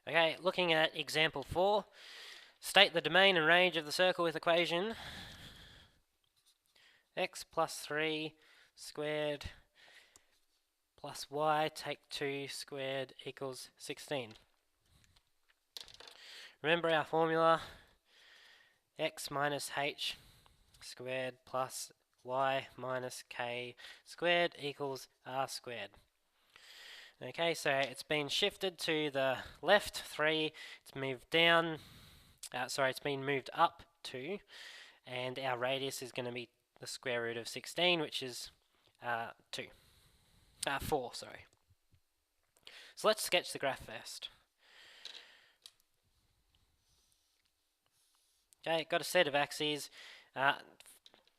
Okay, looking at example 4, state the domain and range of the circle with equation x plus 3 squared plus y take 2 squared equals 16. Remember our formula, x minus h squared plus y minus k squared equals r squared. Okay, so it's been shifted to the left 3, it's moved down, it's been moved up 2, and our radius is going to be the square root of 16, which is 4, sorry. So let's sketch the graph first. Okay, got a set of axes.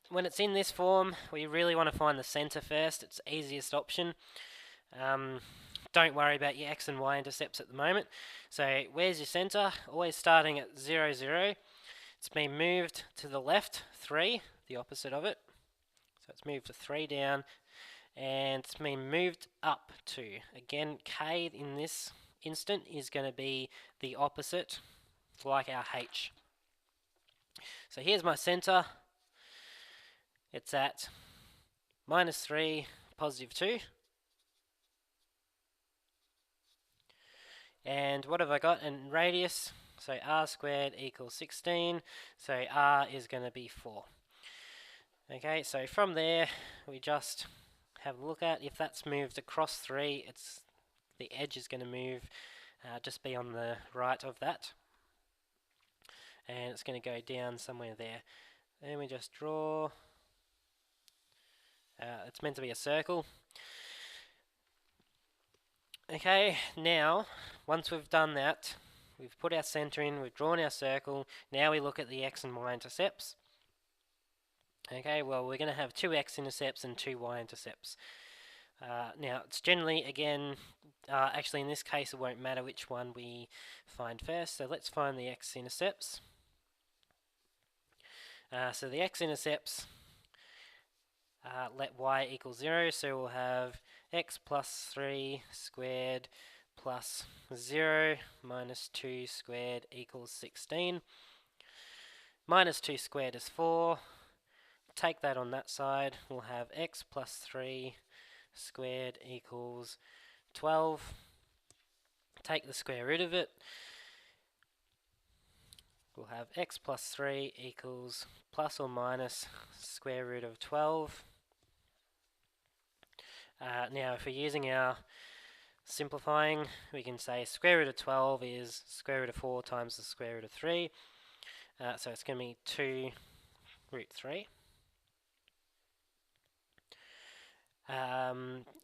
When it's in this form, we really want to find the center first. It's the easiest option. Don't worry about your x and y intercepts at the moment. So where's your center? Always starting at 0, 0. It's been moved to the left 3, the opposite of it. So it's moved to 3 down, and it's been moved up 2. Again, k in this instant is going to be the opposite, like our h. So here's my center. It's at minus 3, positive 2. And what have I got in radius? So r squared equals 16. So r is going to be 4. Okay, so from there, we just have a look at if that's moved across 3, the edge is going to move, just be on the right of that. And it's going to go down somewhere there. Then we just draw. It's meant to be a circle. Okay, now, once we've done that, we've put our center in, we've drawn our circle, now we look at the x and y intercepts. Okay, well, we're going to have 2 x-intercepts and 2 y-intercepts. Now, it's generally, again, actually in this case it won't matter which one we find first, so let's find the x-intercepts. So the x-intercepts, let y equal 0, so we'll have x plus 3 squared plus 0 minus 2 squared equals 16. Minus 2 squared is 4. Take that on that side, we'll have x plus 3 squared equals 12. Take the square root of it, we'll have x plus 3 equals plus or minus square root of 12. Now if we're using our simplifying, we can say square root of 12 is square root of 4 times the square root of 3. So it's going to be 2 root 3.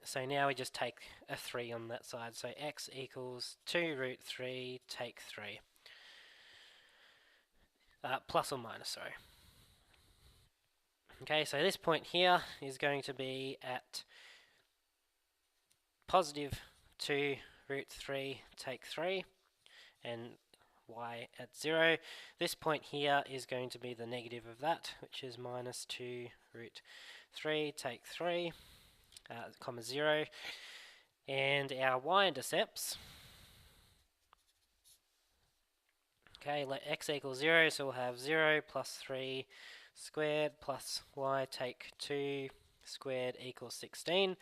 So now we just take a 3 on that side. So x equals 2 root 3, take 3. Plus or minus, sorry. Okay, so this point here is going to be at positive 2 root 3, take 3, and y at 0. This point here is going to be the negative of that, which is minus 2 root 3, take 3. Comma 0, and our y-intercepts, okay, let x equal 0, so we'll have 0 plus 3 squared plus y take 2 squared equals 16.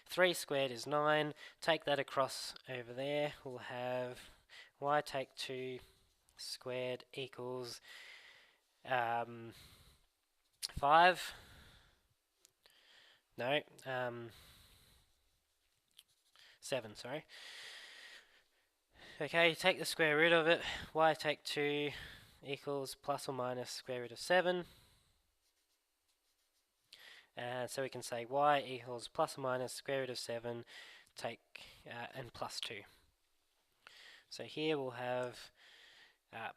3 squared is 9, take that across over there, we'll have y take 2 squared equals 5. No, 7, sorry. Okay, take the square root of it, y take 2 equals plus or minus square root of 7. And so we can say y equals plus or minus square root of 7, take and plus 2. So here we'll have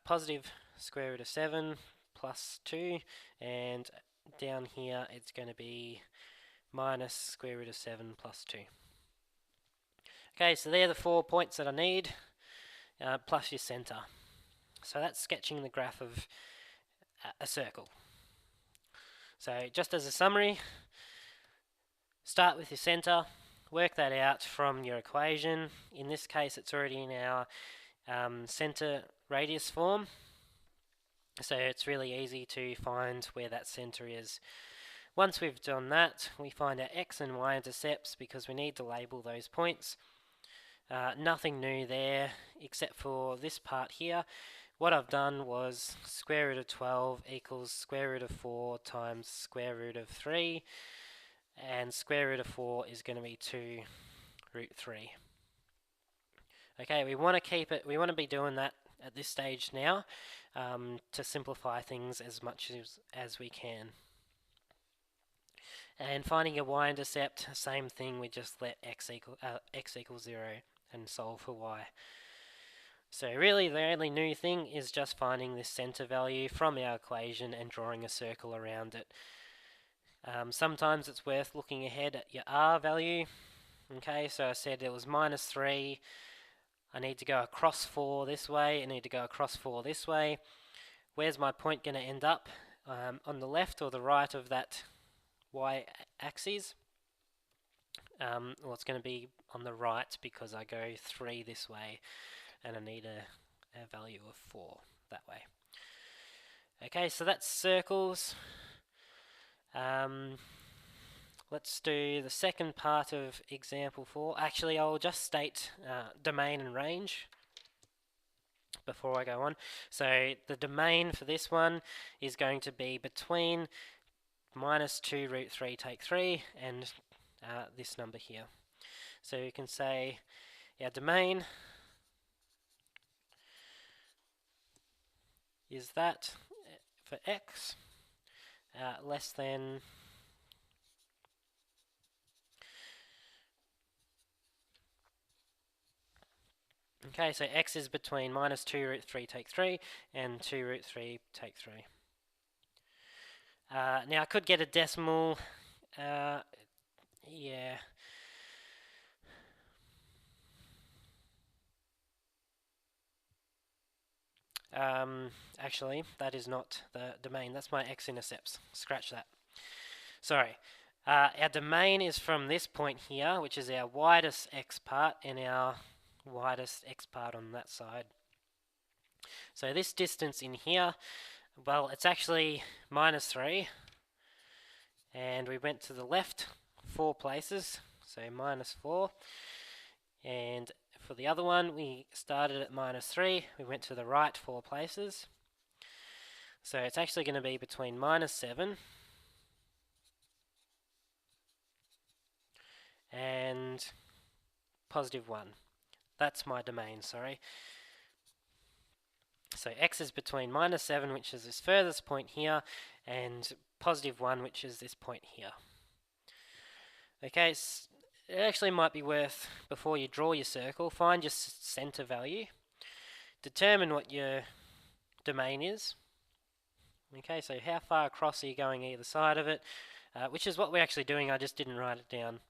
positive square root of 7 plus 2, and down here it's going to be minus square root of 7 plus 2. Okay, so they're the 4 points that I need, plus your center. So that's sketching the graph of a circle. So just as a summary, start with your center, work that out from your equation. In this case, it's already in our center radius form. So it's really easy to find where that center is. Once we've done that, we find our x and y intercepts because we need to label those points. Nothing new there except for this part here. What I've done was square root of 12 equals square root of 4 times square root of 3, and square root of 4 is going to be 2 root 3. Okay, we want to keep it, we want to be doing that at this stage now to simplify things as much as we can. And finding a y-intercept, same thing, we just let x equal 0 and solve for y. So really the only new thing is just finding this center value from our equation and drawing a circle around it. Sometimes it's worth looking ahead at your r value. Okay, so I said it was minus 3. I need to go across 4 this way. I need to go across 4 this way. Where's my point going to end up? On the left or the right of that y-axis? Well, it's going to be on the right because I go 3 this way and I need a value of 4 that way. Okay, so that's circles. Let's do the second part of example 4. Actually, I'll just state domain and range before I go on. So the domain for this one is going to be between minus 2 root 3 take 3 and this number here. So you can say our domain is that for x less than okay, so x is between minus 2 root 3 take 3 and 2 root 3 take 3. Now I could get a decimal, yeah. Actually, that is not the domain, that's my x-intercepts. Scratch that. Sorry. Our domain is from this point here, which is our widest x part, and our widest x part on that side. So this distance in here, well, it's actually minus 3, and we went to the left 4 places, so minus 4, and for the other one we started at minus 3, we went to the right 4 places, so it's actually going to be between minus 7 and positive 1. That's my domain, sorry. So x is between minus 7, which is this furthest point here, and positive 1, which is this point here. Okay, so it actually might be worth, before you draw your circle, find your center value, determine what your domain is. Okay, so how far across are you going either side of it, which is what we're actually doing, I just didn't write it down.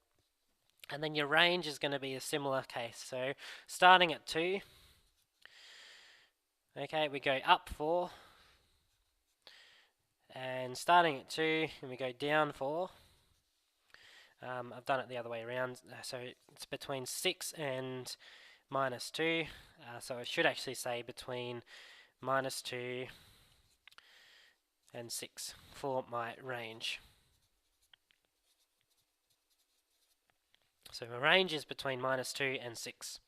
And then your range is going to be a similar case, so starting at 2, okay, we go up 4, and starting at 2, and we go down 4. I've done it the other way around, so it's between 6 and minus 2, so I should actually say between minus 2 and 6 for my range. So my range is between minus 2 and 6.